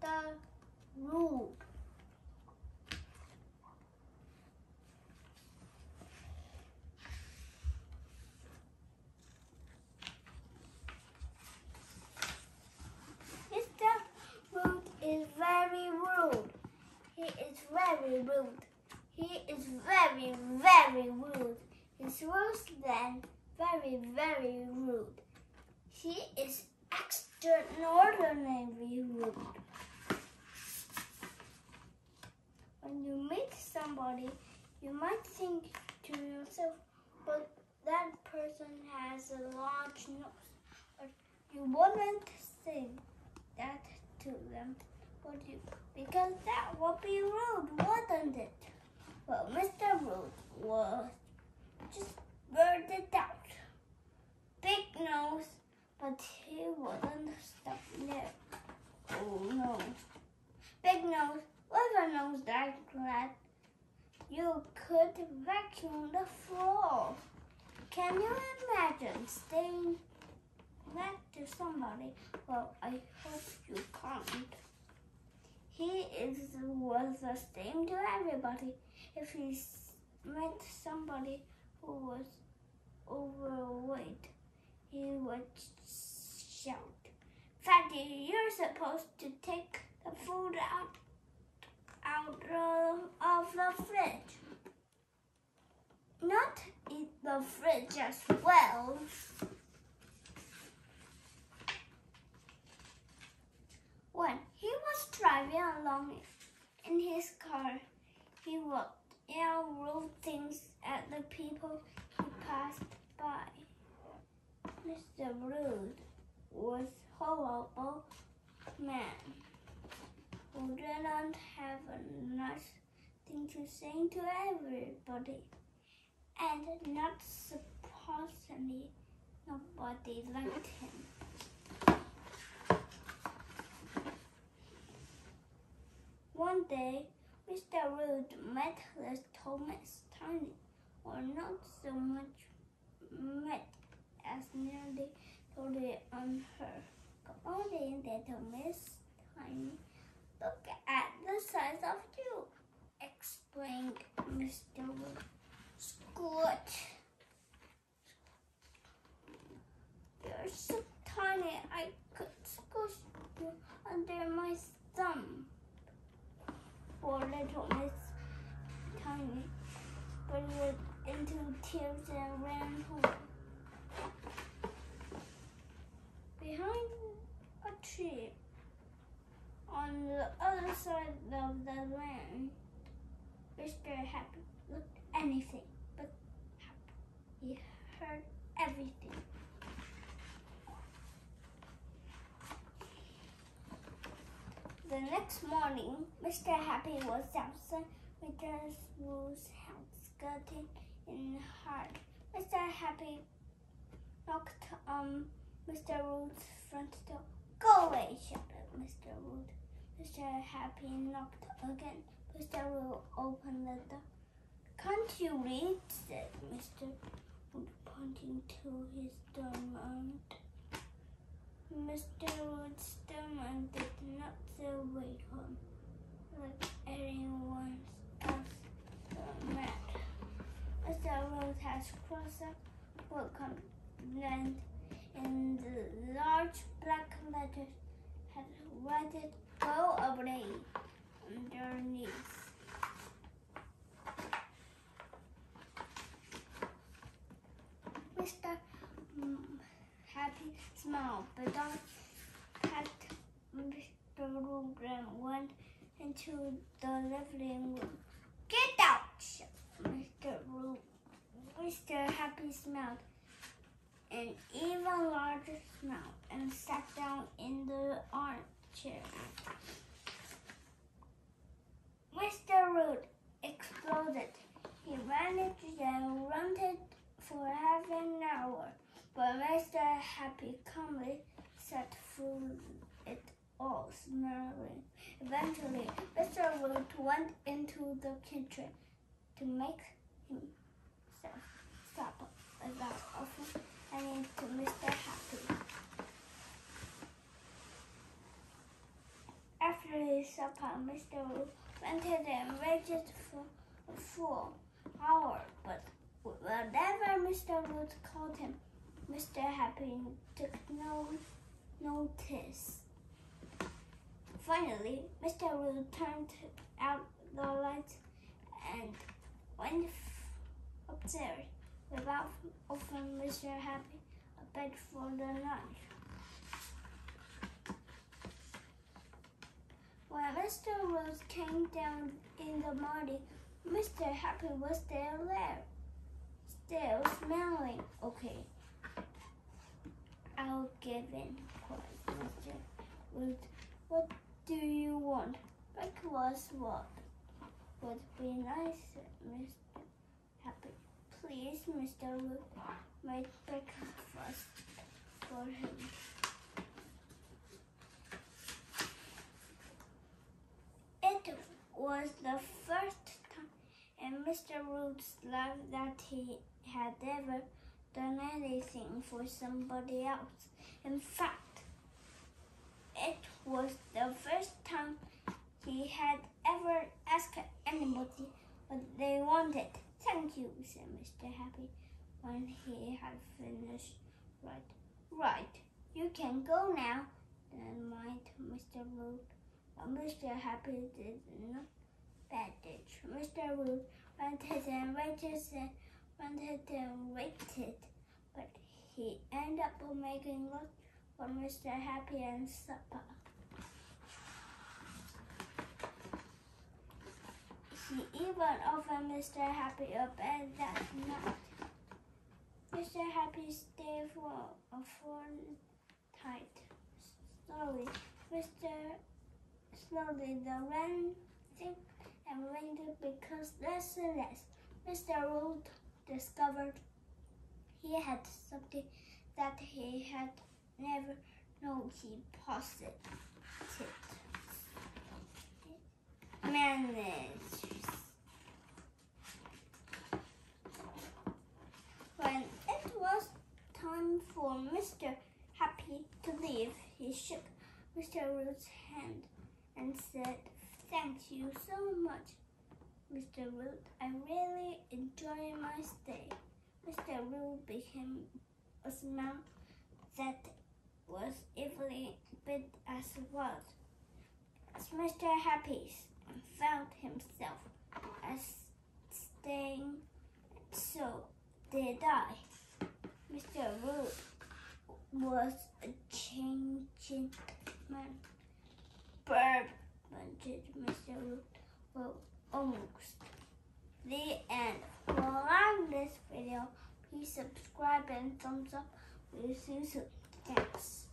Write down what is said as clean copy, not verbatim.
Mr. Rude. Mr. Rude is very rude. He is very rude. He is very, very rude. He's worse than very, very rude. He is extraordinarily rude. When you meet somebody, you might think to yourself, but that person has a large nose. But you wouldn't say that to them, would you? Because that would be rude, wouldn't it? Well, Mr. Rude was just blurted out. Big nose, but he wouldn't stop there. Oh no. Big nose, with a nose like that, you could vacuum the floor. Can you imagine staying next to somebody? Well, I hope you can't. He was the same to everybody. If he met somebody who was overweight, he would shout, "Fatty, you're supposed to take the food out of the fridge. Not eat the fridge as well." When he was driving along in his car, he would yell rude things at the people he passed by. Mr. Rude was a horrible man who didn't have a nice thing to say to everybody. And not surprisingly, nobody liked him. One day, Mr. Rude met little Miss Tiny, or not so much met as nearly totally on her. Good morning, little Miss Tiny. Look at the size of you, explained Mr. Rude. Squish. You're so tiny, I could squish you under my thumb. Poor little Miss Tiny burst into tears and ran home. Behind a tree on the other side of the land, Mr. Happy looked anything but happy. He heard everything. The next morning, Mr. Happy was outside Mr. Rude's house, getting in hard. Mr. Happy knocked on Mr. Rude's front door. "Go away," shouted Mr. Rude. Mr. Happy knocked again. Mr. Rude opened the door. "Can't you read?" said Mr. Rude, pointing to his doormat. Mr. Rude's stomach did not wait him like anyone else's doormat. Mr. Rude has crossed out "Welcome" land in the large black letters had read it "Go away" underneath. Mr. Happy smiled, but Don packed Mr. Rude and went into the living room. "Get out!" shouted Mr. Rude. Mr. Happy smiled an even larger smile and sat down in the armchair. Mr. Rude exploded. He managed and ranted for half an hour, but Mr. Happy calmly sat through it all, smiling. Eventually, Mr. Rude went into the kitchen to make himself stop without offering any to Mr. Happy. After supper, Mr. Wu rented and waited for a full hour, but whenever Mr. Wu called him, Mr. Happy took no notice. Finally, Mr. Wu turned out the lights and went upstairs without offering Mr. Happy a bed for the night. When Mr. Rose came down in the morning, Mr. Happy was still there, still smelling okay. I'll give in, cried Mr. Rose. What do you want? Breakfast would be nice, Mr. Happy. Please, Mr. Rose, make breakfast for him. It was the first time in Mr. Root's life that he had ever done anything for somebody else. In fact, it was the first time he had ever asked anybody what they wanted. Thank you, said Mr. Happy when he had finished. Right, you can go now, then might Mr. Root. But Mr. Happy did not bandage. Mr. Root waited and waited, but he ended up making lunch for Mr. Happy and supper. He even offered Mr. Happy a bed that night. Mr. Happy stayed for a fortnight. Slowly the rain thick and rained because less and less. Mr. Root discovered he had something that he had never known he possessed. Manners. When it was time for Mr. Happy to leave, he shook Mr. Root's hand and said, "Thank you so much, Mr. Root. I really enjoyed my stay." Mr. Root became a smile that was evilly big as well as Mr. Happy found himself as staying. So did I. Mr. Root was a changing man. Bird, Mr. Root. Well, almost. The end. If you like this video, please subscribe and thumbs up. We'll see you soon. Thanks.